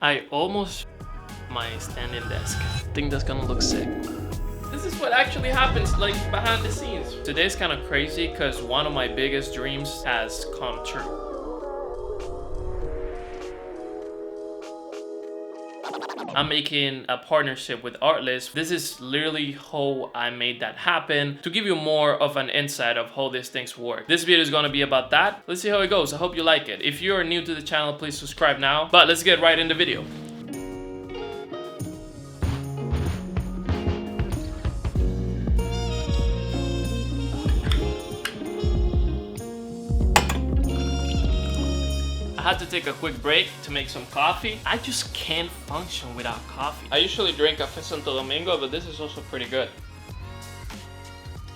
I almost my standing desk. I think that's gonna look sick. This is what actually happens like behind the scenes. Today's kind of crazy because one of my biggest dreams has come true. I'm making a partnership with Artlist. This is literally how I made that happen, to give you more of an insight of how these things work. This video is gonna be about that. Let's see how it goes. I hope you like it. If you're new to the channel, please subscribe now. But let's get right in the video. I had to take a quick break to make some coffee. I just can't function without coffee. I usually drink Café Santo Domingo, but this is also pretty good.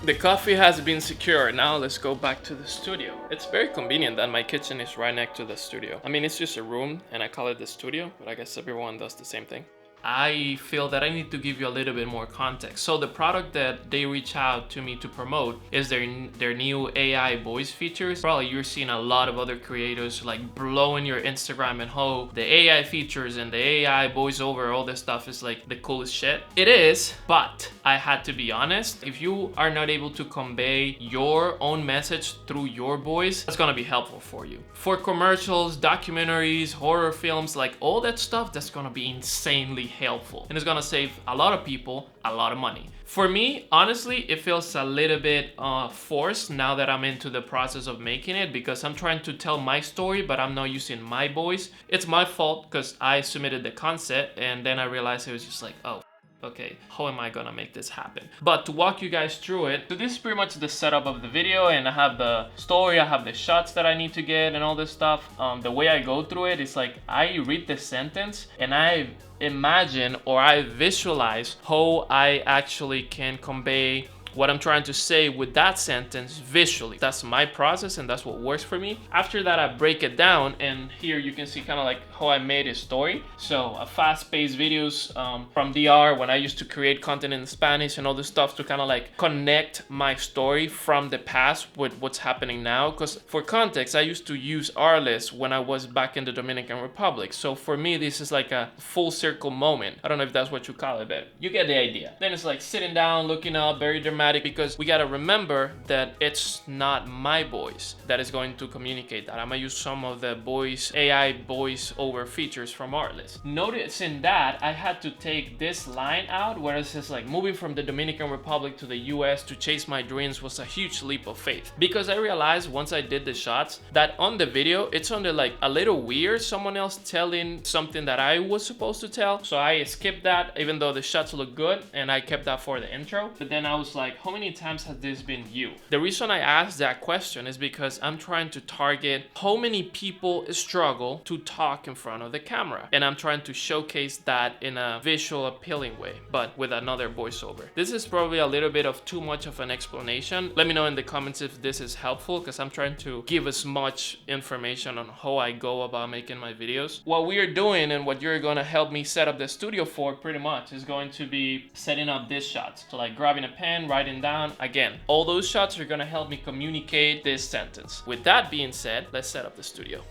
The coffee has been secured. Now let's go back to the studio. It's very convenient that my kitchen is right next to the studio. I mean, it's just a room and I call it the studio, but I guess everyone does the same thing. I feel that I need to give you a little bit more context. So the product that they reach out to me to promote is their new AI voice features. Probably you're seeing a lot of other creators like blowing your Instagram and how the AI features and the AI voiceover, all this stuff is like the coolest shit. It is, but I had to be honest. If you are not able to convey your own message through your voice, that's gonna be helpful for you. For commercials, documentaries, horror films, like all that stuff, that's gonna be insanely helpful and it's gonna save a lot of people a lot of money. For me, honestly, it feels a little bit forced now that I'm into the process of making it, because I'm trying to tell my story but I'm not using my voice. It's my fault because I submitted the concept and then I realized it was just like, oh, okay, how am I gonna make this happen? But to walk you guys through it, so this is pretty much the setup of the video, and I have the story, I have the shots that I need to get and all this stuff. The way I go through it is like I read the sentence and I imagine or I visualize how I actually can convey what I'm trying to say with that sentence visually. That's my process and that's what works for me. After that, I break it down, and here you can see kind of like how I made a story. So a fast-paced videos from DR when I used to create content in Spanish and all this stuff to kind of like connect my story from the past with what's happening now. Because for context, I used to use Artlist when I was back in the Dominican Republic. So for me, this is like a full circle moment. I don't know if that's what you call it, but you get the idea. Then it's like sitting down, looking up, very dramatic, because we gotta remember that it's not my voice that is going to communicate that. I'm gonna use some of the AI voice over features from Artlist. Noticing that I had to take this line out where it says like moving from the Dominican Republic to the US to chase my dreams was a huge leap of faith, because I realized once I did the shots that on the video it sounded like a little weird, someone else telling something that I was supposed to tell. So I skipped that even though the shots look good, and I kept that for the intro. But then I was like, how many times has this been you? The reason I asked that question is because I'm trying to target how many people struggle to talk in front of the camera, and I'm trying to showcase that in a visual appealing way, but with another voiceover. This is probably a little bit of too much of an explanation. Let me know in the comments if this is helpful, because I'm trying to give as much information on how I go about making my videos. What we are doing and what you're gonna help me set up the studio for pretty much is going to be setting up these shots. So like grabbing a pen, writing down. Again, all those shots are gonna help me communicate this sentence. With that being said, let's set up the studio.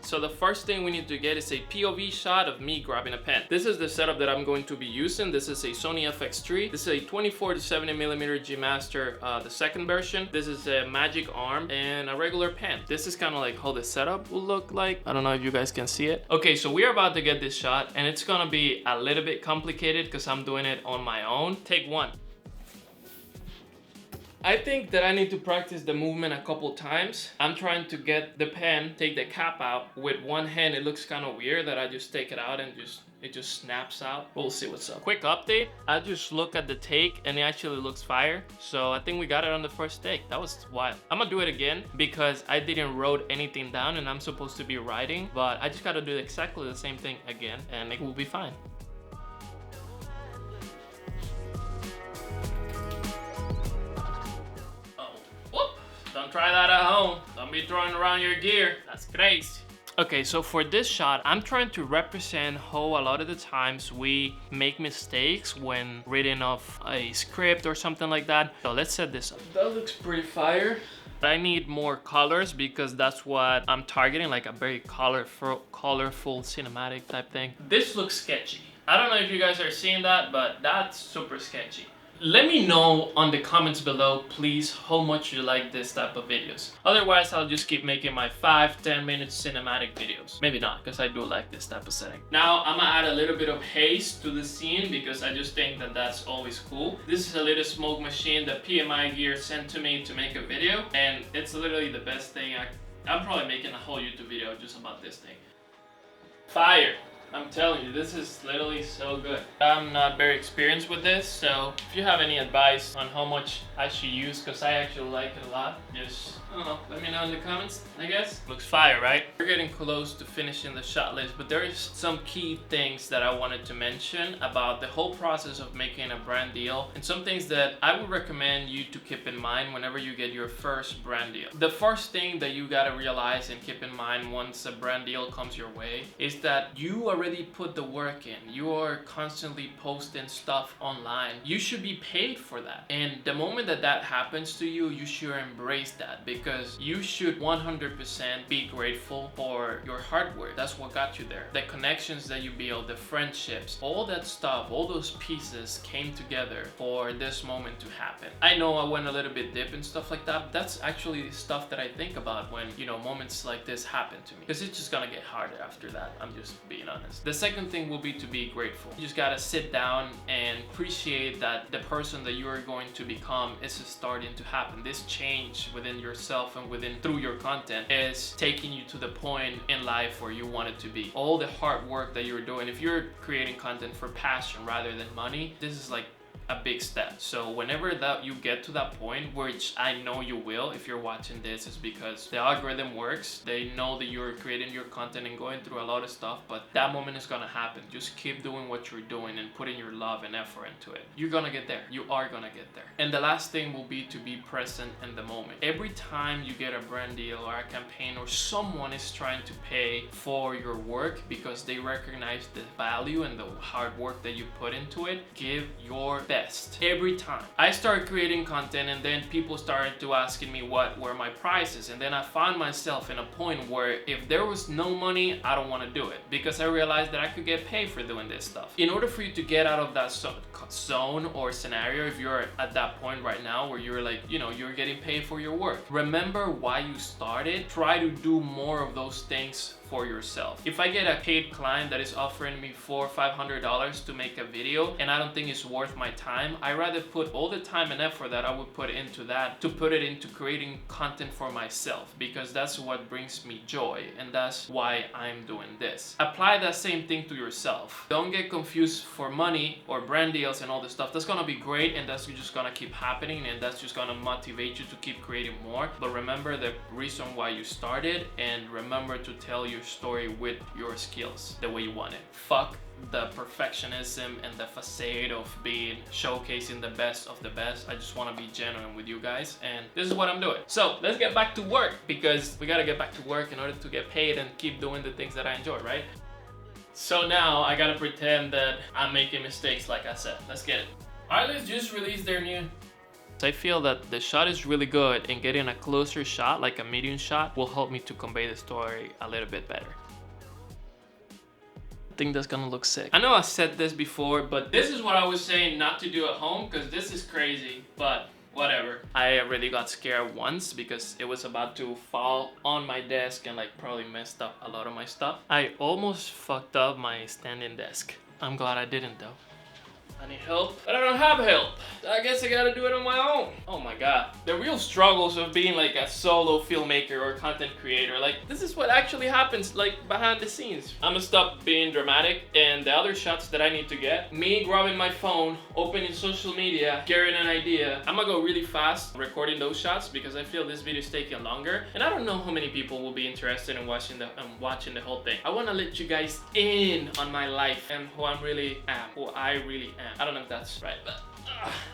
So the first thing we need to get is a POV shot of me grabbing a pen. This is the setup that I'm going to be using. This is a Sony FX3. This is a 24 to 70mm G Master, the second version. This is a magic arm and a regular pen. This is kind of like how the setup will look like. I don't know if you guys can see it. Okay, so we're about to get this shot, and it's gonna be a little bit complicated because I'm doing it on my own. Take one. I think that I need to practice the movement a couple times. I'm trying to get the pen, take the cap out with one hand. It looks kind of weird that I just take it out and it just snaps out. We'll see what's up. Quick update, I just look at the take and it actually looks fire. So I think we got it on the first take. That was wild. I'm gonna do it again because I didn't wrote anything down and I'm supposed to be writing, but I just gotta do exactly the same thing again and it will be fine. Don't try that at home. Don't be throwing around your gear. That's crazy. Okay, so for this shot, I'm trying to represent how a lot of the times we make mistakes when reading off a script or something like that. So let's set this up. That looks pretty fire. I need more colors because that's what I'm targeting, like a very colorful cinematic type thing. This looks sketchy. I don't know if you guys are seeing that, but that's super sketchy. Let me know on the comments below, please, how much you like this type of videos. Otherwise, I'll just keep making my 5-10 minute cinematic videos. Maybe not, because I do like this type of setting. Now, I'm gonna add a little bit of haze to the scene because I just think that that's always cool. This is a little smoke machine that PMI Gear sent to me to make a video, and it's literally the best thing. I'm probably making a whole YouTube video just about this thing. Fire! I'm telling you, this is literally so good. I'm not very experienced with this, so if you have any advice on how much I should use, because I actually like it a lot, just, I don't know, let me know in the comments, I guess. Looks fire, right? We're getting close to finishing the shot list, but there is some key things that I wanted to mention about the whole process of making a brand deal, and some things that I would recommend you to keep in mind whenever you get your first brand deal. The first thing that you gotta realize and keep in mind once a brand deal comes your way is that you already put the work in. You are constantly posting stuff online. You should be paid for that. And the moment that that happens to you, you should embrace that, because you should 100% be grateful for your hard work. That's what got you there. The connections that you build, the friendships, all that stuff, all those pieces came together for this moment to happen. I know I went a little bit deep and stuff like that, but that's actually stuff that I think about when, you know, moments like this happen to me, because it's just gonna get harder after that. I'm just being honest. The second thing will be to be grateful. You just gotta sit down and appreciate that the person that you are going to become is starting to happen. This change within yourself and through your content is taking you to the point in life where you want it to be. All the hard work that you're doing, if you're creating content for passion rather than money, this is like a big step. So whenever that you get to that point, which I know you will if you're watching this, is because the algorithm works. They know that you're creating your content and going through a lot of stuff, but that moment is gonna happen. Just keep doing what you're doing and putting your love and effort into it. You're gonna get there. You are gonna get there. And the last thing will be to be present in the moment. Every time you get a brand deal or a campaign or someone is trying to pay for your work because they recognize the value and the hard work that you put into it, give your best. Every time. I started creating content and then people started to asking me what were my prices, and then I found myself in a point where if there was no money, I don't want to do it, because I realized that I could get paid for doing this stuff. In order for you to get out of that zone or scenario, if you're at that point right now where you're like, you know, you're getting paid for your work, remember why you started. Try to do more of those things for yourself. If I get a paid client that is offering me $400 or $500 to make a video and I don't think it's worth my time, I rather put all the time and effort that I would put into that to put it into creating content for myself, because that's what brings me joy and that's why I'm doing this. Apply that same thing to yourself. Don't get confused for money or brand deals and all this stuff. That's gonna be great and that's just gonna keep happening and that's just gonna motivate you to keep creating more. But remember the reason why you started, and remember to tell your story with your skills the way you want it. Fuck the perfectionism and the facade of being showcasing the best of the best. I just want to be genuine with you guys, and this is what I'm doing. So let's get back to work, because we gotta get back to work in order to get paid and keep doing the things that I enjoy, right? So now I gotta pretend that I'm making mistakes, like I said. Let's get it. Alright, let's just release their new. I feel that the shot is really good, and getting a closer shot, like a medium shot, will help me to convey the story a little bit better. I think that's gonna look sick. I know I said this before, but this is what I was saying not to do at home, because this is crazy, but whatever. I really got scared once because it was about to fall on my desk and like probably messed up a lot of my stuff. I almost fucked up my standing desk. I'm glad I didn't though. I need help, but I don't have help. I guess I gotta do it on my own. Oh my god. The real struggles of being like a solo filmmaker or content creator, like this is what actually happens like behind the scenes. I'm gonna stop being dramatic, and the other shots that I need to get, me grabbing my phone, opening social media, getting an idea. I'm gonna go really fast recording those shots because I feel this video is taking longer, and I don't know how many people will be interested in watching the whole thing. I wanna let you guys in on my life and who I really am. I don't know if that's right, but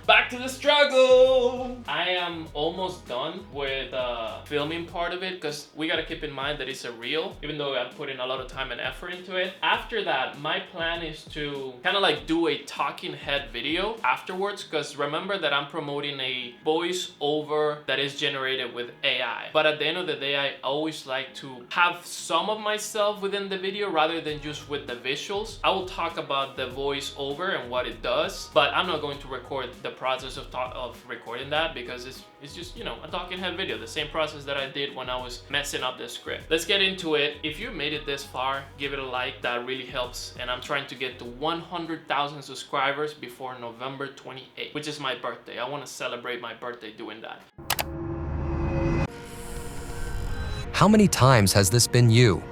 Back to the struggle. I am almost done with the filming part of it because we gotta keep in mind that it's a reel, even though I'm putting a lot of time and effort into it. After that, my plan is to kind of like do a talking head video afterwards, because remember that I'm promoting a voice over that is generated with AI. But at the end of the day, I always like to have some of myself within the video rather than just with the visuals. I will talk about the voice over and what it does, but I'm not going to record the process of recording that because it's just, you know, a talking head video, the same process that I did when I was messing up the script. Let's get into it. If you made it this far, give it a like, that really helps. And I'm trying to get to 100,000 subscribers before November 28th, which is my birthday. I want to celebrate my birthday doing that. How many times has this been you?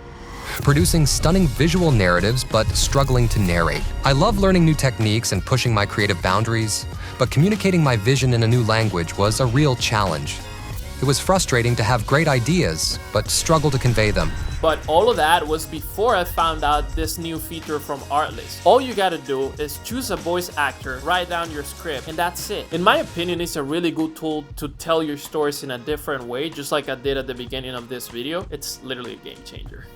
Producing stunning visual narratives, but struggling to narrate. I love learning new techniques and pushing my creative boundaries, but communicating my vision in a new language was a real challenge. It was frustrating to have great ideas, but struggle to convey them. But all of that was before I found out this new feature from Artlist. All you gotta do is choose a voice actor, write down your script, and that's it. In my opinion, it's a really good tool to tell your stories in a different way, just like I did at the beginning of this video. It's literally a game changer.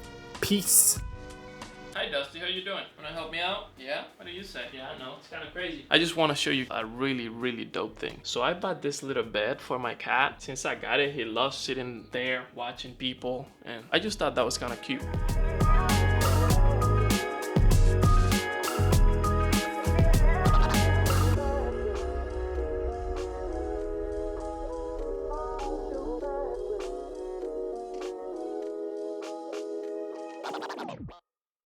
Peace. Hi Dusty, how you doing? Wanna help me out? Yeah? What do you say? Yeah, I know, it's kind of crazy. I just want to show you a really dope thing. So I bought this little bed for my cat. Since I got it, he loves sitting there watching people, and I just thought that was kind of cute.